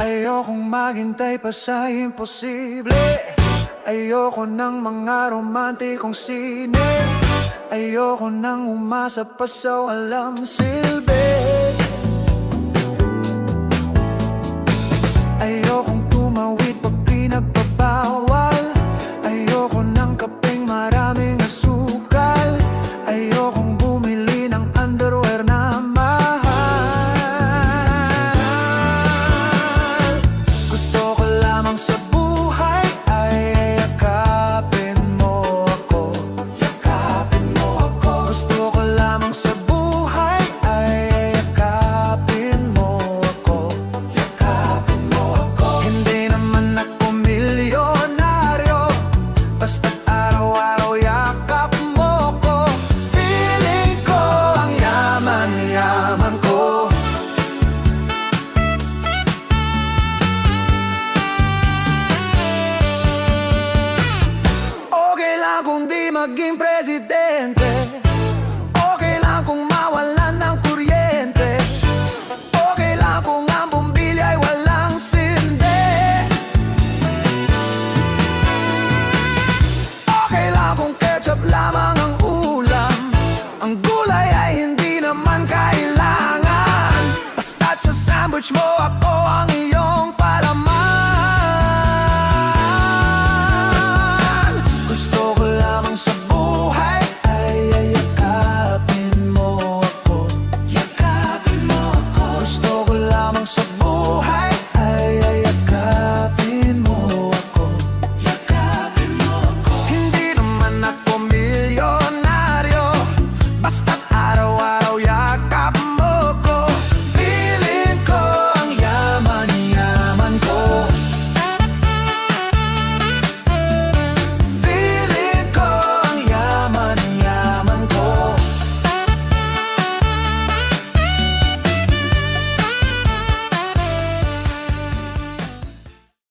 Ayokong maghintay pa sa imposible. Ayoko ng mga romantikong sine. Ayoko nang umasa pa sa walang silbi. Ayokong tumawid pag pinagbabawal. Ayoko ng kapeng maraming asukal. Ayokong bumili ng underwear na mahal. Gusto ko lamang sa buhay ay yakapin mo ako. Yakapin mo ako. Gusto ko lamang sa buhay ay yakapin mo ako. Yakapin mo ako. Hindi naman ako milyonaryo, basta't araw-araw yakap mo ko. Feeling ko ang yaman-yaman ko. Okay lang kung di maging